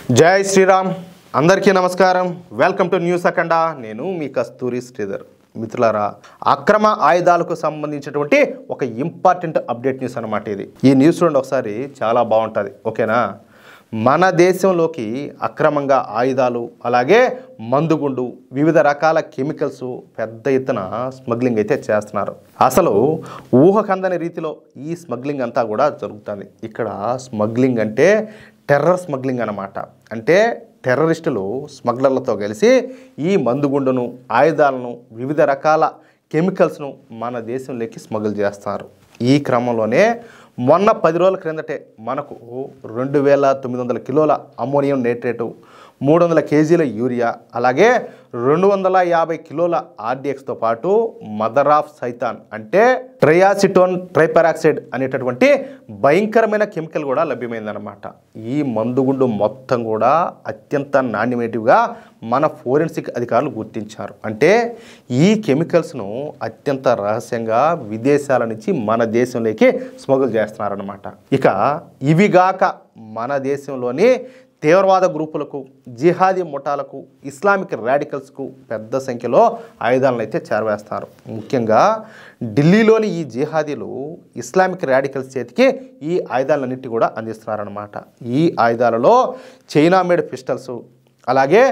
జై శ్రీరామ్ అందరికీ నమస్కారం. వెల్కమ్ టు న్యూస్ అఖండ. నేను మీ కస్తూరి శ్రీధర్. మిత్రులారా, అక్రమ ఆయుధాలకు సంబంధించినటువంటి ఒక ఇంపార్టెంట్ అప్డేట్ న్యూస్ అన్నమాట ఇది. ఈ న్యూస్ చూడండి ఒకసారి, చాలా బాగుంటుంది. ఓకేనా? మన దేశంలోకి అక్రమంగా ఆయుధాలు, అలాగే మందుగుండు, వివిధ రకాల కెమికల్స్ పెద్ద ఎత్తున స్మగ్లింగ్ అయితే చేస్తున్నారు. అసలు ఊహకందని రీతిలో ఈ స్మగ్లింగ్ అంతా కూడా జరుగుతుంది. ఇక్కడ స్మగ్లింగ్ అంటే టెర్రర్ స్మగ్లింగ్ అన్నమాట. అంటే టెర్రరిస్టులు స్మగ్లర్లతో కలిసి ఈ మందుగుండును, ఆయుధాలను, వివిధ రకాల కెమికల్స్ను మన దేశంలోకి స్మగుల్ చేస్తారు. ఈ క్రమంలోనే మొన్న 10 రోజుల క్రిందటే మనకు 2900 కిలోల అమ్మోనియం నైట్రేటు, 300 కేజీల యూరియా, అలాగే 250 కిలోల ఆర్డిఎక్స్తో పాటు మదర్ ఆఫ్ సైతాన్ అంటే ట్రైయాసిటోన్ ట్రైపెరాక్సైడ్ అనేటటువంటి భయంకరమైన కెమికల్ కూడా లభ్యమైందన్నమాట. ఈ మందుగుండు మొత్తం కూడా అత్యంత నాణ్యమైనవిగా మన ఫోరెన్సిక్ అధికారులు గుర్తించారు. అంటే ఈ కెమికల్స్ను అత్యంత రహస్యంగా విదేశాల నుంచి మన దేశంలోకి స్మగుల్ చేస్తున్నారన్నమాట. ఇక ఇవిగాక మన దేశంలోని తీవ్రవాద గ్రూపులకు, జిహాదీ ముఠాలకు, ఇస్లామిక్ రాడికల్స్కు పెద్ద సంఖ్యలో ఆయుధాలను అయితే చేరవేస్తారు. ముఖ్యంగా ఢిల్లీలోని ఈ జిహాదీలు ఇస్లామిక్ రాడికల్స్ చేతికి ఈ ఆయుధాలన్నింటి కూడా అందిస్తున్నారన్నమాట. ఈ ఆయుధాలలో చైనా మేడ్ పిస్టల్స్, అలాగే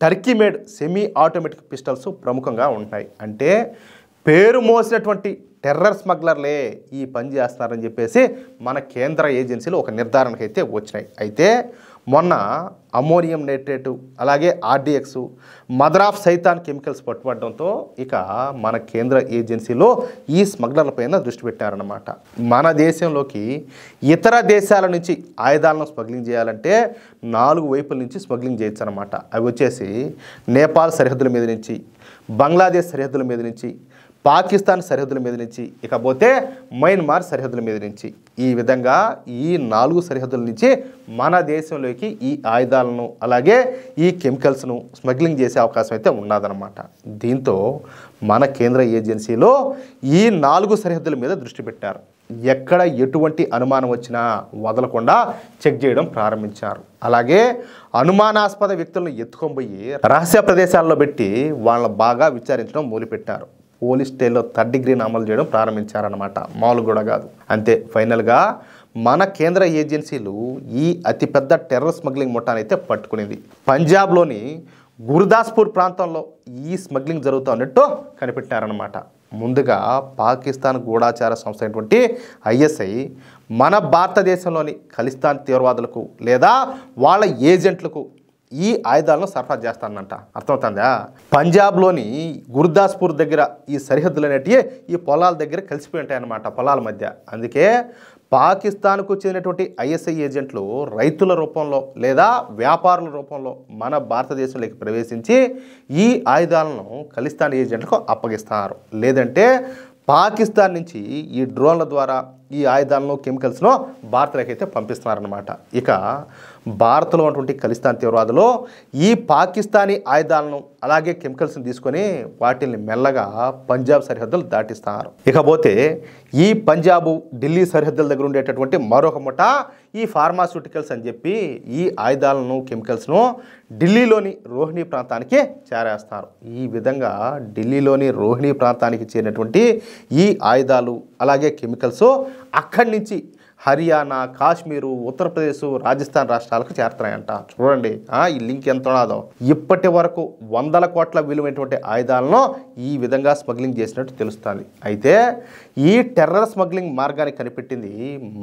Turkey made semi automatic pistols ప్రముఖంగా ఉంటాయి. అంటే పేరు మోసినటువంటి టెర్రర్ స్మగ్లర్లే ఈ పని చేస్తున్నారని చెప్పేసి మన కేంద్ర ఏజెన్సీలు ఒక నిర్ధారణకైతే వచ్చినాయి. అయితే మొన్న అమ్మోనియం నైట్రేటు, అలాగే ఆర్డిఎక్స్, మదర్ ఆఫ్ సైతాన్ కెమికల్స్ పట్టుబడడంతో ఇక మన కేంద్ర ఏజెన్సీలో ఈ స్మగ్లర్లపైన దృష్టి పెట్టారన్నమాట. మన దేశంలోకి ఇతర దేశాల నుంచి ఆయుధాలను స్మగ్లింగ్ చేయాలంటే 4 వైపుల నుంచి స్మగ్లింగ్ చేయొచ్చు అనమాట. అవి వచ్చేసి నేపాల్ సరిహద్దుల మీద నుంచి, బంగ్లాదేశ్ సరిహద్దుల మీద నుంచి, పాకిస్తాన్ సరిహద్దుల మీద నుంచి, ఇకపోతే మయన్మార్ సరిహద్దుల మీద నుంచి. ఈ విధంగా ఈ 4 సరిహద్దుల నుంచి మన దేశంలోకి ఈ ఆయుధాలను, అలాగే ఈ కెమికల్స్ను స్మగ్లింగ్ చేసే అవకాశం అయితే ఉన్నదన్నమాట. దీంతో మన కేంద్ర ఏజెన్సీలో ఈ 4 సరిహద్దుల మీద దృష్టి పెట్టారు. ఎక్కడ ఎటువంటి అనుమానం వచ్చినా వదలకుండా చెక్ చేయడం ప్రారంభించారు. అలాగే అనుమానాస్పద వ్యక్తులను ఎత్తుకొని రహస్య ప్రదేశాల్లో పెట్టి వాళ్ళని బాగా విచారించడం మొదలుపెట్టారు. పోలీస్ స్టేల్లో 3rd డిగ్రీని అమలు చేయడం ప్రారంభించారన్నమాట. మామూలు కూడా కాదు. అంతే, ఫైనల్గా మన కేంద్ర ఏజెన్సీలు ఈ అతిపెద్ద టెర్రర్ స్మగ్లింగ్ ముఠానైతే పట్టుకునేది. పంజాబ్లోని గుర్దాస్పూర్ ప్రాంతంలో ఈ స్మగ్లింగ్ జరుగుతున్నట్టు కనిపెట్టారనమాట. ముందుగా పాకిస్తాన్ గూఢాచార సంస్థ అయినటువంటి ISI మన భారతదేశంలోని ఖలిస్తాన్ తీవ్రవాదులకు లేదా వాళ్ళ ఏజెంట్లకు ఈ ఆయుధాలను సరఫరా చేస్తానంట. అర్థమవుతుందా? పంజాబ్లోని గుర్దాస్పూర్ దగ్గర ఈ సరిహద్దులు అనేటివి ఈ పొలాల దగ్గర కలిసిపోయి ఉంటాయన్నమాట, పొలాల మధ్య. అందుకే పాకిస్తాన్కు చెందినటువంటి ISI ఏజెంట్లు రైతుల రూపంలో లేదా వ్యాపారుల రూపంలో మన భారతదేశంలోకి ప్రవేశించి ఈ ఆయుధాలను ఖలిస్తాన్ ఏజెంట్లకు అప్పగిస్తారు. లేదంటే పాకిస్తాన్ నుంచి ఈ డ్రోన్ల ద్వారా ఈ ఆయుధాలను, కెమికల్స్ను భారత్లోకి అయితే పంపిస్తున్నారన్నమాట. ఇక భారత్లో ఉన్నటువంటి ఖలిస్తాన్ తీవ్రవాదులు ఈ పాకిస్తానీ ఆయుధాలను, అలాగే కెమికల్స్ని తీసుకొని వాటిని మెల్లగా పంజాబ్ సరిహద్దులు దాటిస్తారు. ఇకపోతే ఈ పంజాబు, ఢిల్లీ సరిహద్దుల దగ్గర ఉండేటటువంటి మరొక ముఠ ఈ ఫార్మాస్యూటికల్స్ అని చెప్పి ఈ ఆయుధాలను, కెమికల్స్ను ఢిల్లీలోని రోహిణి ప్రాంతానికి చేరేస్తారు. ఈ విధంగా ఢిల్లీలోని రోహిణి ప్రాంతానికి చేరినటువంటి ఈ ఆయుధాలు, అలాగే కెమికల్స్ అక్కడి నుంచి హర్యానా, కాశ్మీరు, ఉత్తరప్రదేశ్, రాజస్థాన్ రాష్ట్రాలకు చేరుతాయంట. చూడండి ఈ లింక్ ఎంత ఉన్నదో. ఇప్పటి వరకు 100 కోట్ల విలువైనటువంటి ఆయుధాలను ఈ విధంగా స్మగ్లింగ్ చేసినట్టు తెలుస్తుంది. అయితే ఈ టెర్రర్ స్మగ్లింగ్ మార్గాన్ని కనిపెట్టింది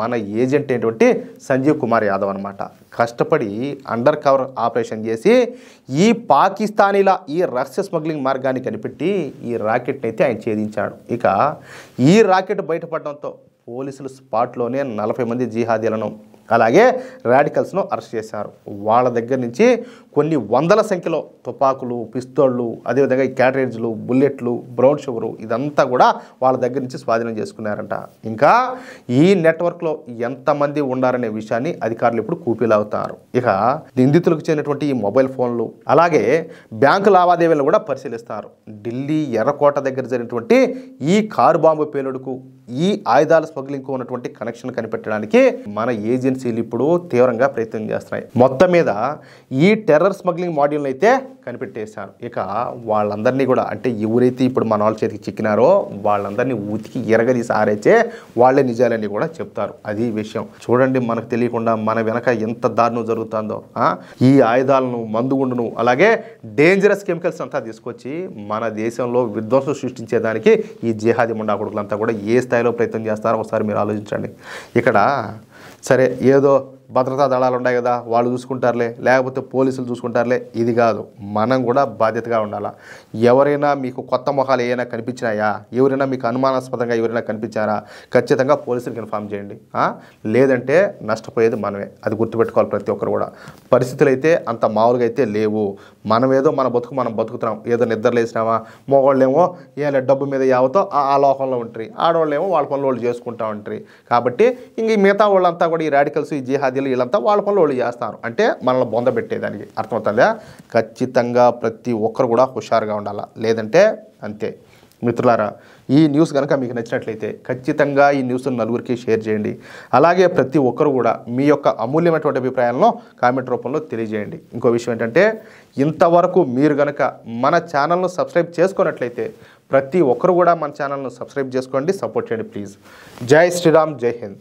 మన ఏజెంట్ అయినటువంటి సంజీవ్ కుమార్ యాదవ్ అనమాట. కష్టపడి అండర్ కవర్ ఆపరేషన్ చేసి ఈ పాకిస్తానీల ఈ రహస్య స్మగ్లింగ్ మార్గాన్ని కనిపెట్టి ఈ రాకెట్ని అయితే ఆయన ఛేదించాడు. ఇక ఈ రాకెట్ బయటపడడంతో పోలీసులు స్పాట్లోనే 40 మంది జిహాదీలను, అలాగే రాడికల్స్ను అరెస్ట్ చేశారు. వాళ్ళ దగ్గర నుంచి కొన్ని వందల సంఖ్యలో తుపాకులు, పిస్తోళ్ళు, అదేవిధంగా ఈ క్యాటరేజ్లు, బుల్లెట్లు, బ్రౌన్ షుగరు ఇదంతా కూడా వాళ్ళ దగ్గర నుంచి స్వాధీనం చేసుకున్నారంట. ఇంకా ఈ నెట్వర్క్లో ఎంతమంది ఉండారనే విషయాన్ని అధికారులు ఇప్పుడు కూపీలవుతారు. ఇక నిందితులకు చెందినటువంటి ఈ మొబైల్ ఫోన్లు, అలాగే బ్యాంకు లావాదేవీలను కూడా పరిశీలిస్తారు. ఢిల్లీ ఎర్రకోట దగ్గర జరిగినటువంటి ఈ కారు బాంబు పేలుడుకు, ఈ ఆయుధాల స్మగ్లింగ్కు ఉన్నటువంటి కనెక్షన్ కనిపెట్టడానికి మన ఏజెన్సీ ఏజెన్సీలు ఇప్పుడు తీవ్రంగా ప్రయత్నం చేస్తున్నాయి. మొత్తం మీద ఈ టెర్రర్ స్మగ్లింగ్ మాడ్యూల్ని అయితే కనిపెట్టేశారు. ఇక వాళ్ళందరినీ కూడా అంటే ఎవరైతే ఇప్పుడు మన వాళ్ళ చేతికి చిక్కినారో వాళ్ళందరినీ ఉతికి ఎరగదీసి ఆరేచే వాళ్ళే నిజాలని కూడా చెప్తారు. అది విషయం. చూడండి, మనకు తెలియకుండా మన వెనక ఎంత దారుణం జరుగుతుందో. ఈ ఆయుధాలను, మందుగుండును, అలాగే డేంజరస్ కెమికల్స్ అంతా తీసుకొచ్చి మన దేశంలో విధ్వంసం సృష్టించేదానికి ఈ జిహాదీ ముండా కొడుకులంతా కూడా ఏ స్థాయిలో ప్రయత్నం చేస్తారో ఒకసారి మీరు ఆలోచించండి. ఇక్కడ సరే ఏదో భద్రతా దళాలు ఉన్నాయి కదా, వాళ్ళు చూసుకుంటారులే, లేకపోతే పోలీసులు చూసుకుంటారులే, ఇది కాదు. మనం కూడా బాధ్యతగా ఉండాలా. ఎవరైనా మీకు కొత్త మొహాలు ఏమైనా కనిపించినాయా, ఎవరైనా మీకు అనుమానాస్పదంగా ఎవరైనా కనిపించారా, ఖచ్చితంగా పోలీసులకు ఇన్ఫామ్ చేయండి. లేదంటే నష్టపోయేది మనమే. అది గుర్తుపెట్టుకోవాలి ప్రతి ఒక్కరు కూడా. పరిస్థితులు అయితే అంత మామూలుగా అయితే లేవు. మనమేదో మన బతుకు మనం బతుకుతున్నాం. ఏదో నిద్రలేసినామా, మగవాళ్ళేమో ఏ డబ్బు మీద యావతో ఆ లోకంలో ఉంటారు, ఆడవాళ్ళేమో వాళ్ళ పనులు వాళ్ళు చేసుకుంటూ ఉంటారు. కాబట్టి ఇంక మిగతా వాళ్ళంతా కూడా ఈ రాడికల్స్, ఈ జిహాదీ వీళ్ళంతా వాళ్ళ పనులు వాళ్ళు చేస్తారు. అంటే మనల్ని బొందబెట్టేదానికి. అర్థమవుతుందా? ఖచ్చితంగా ప్రతి ఒక్కరు కూడా హుషారుగా ఉండాలా, లేదంటే అంతే. మిత్రులారా, ఈ న్యూస్ కనుక మీకు నచ్చినట్లయితే ఖచ్చితంగా ఈ న్యూస్ను నలుగురికి షేర్ చేయండి. అలాగే ప్రతి ఒక్కరు కూడా మీ యొక్క అమూల్యమైనటువంటి అభిప్రాయాలను కామెంట్ రూపంలో తెలియజేయండి. ఇంకో విషయం ఏంటంటే, ఇంతవరకు మీరు కనుక మన ఛానల్ను సబ్స్క్రైబ్ చేసుకున్నట్లయితే ప్రతి ఒక్కరు కూడా మన ఛానల్ను సబ్స్క్రైబ్ చేసుకోండి, సపోర్ట్ చేయండి ప్లీజ్. జై శ్రీరామ్, జై హింద్.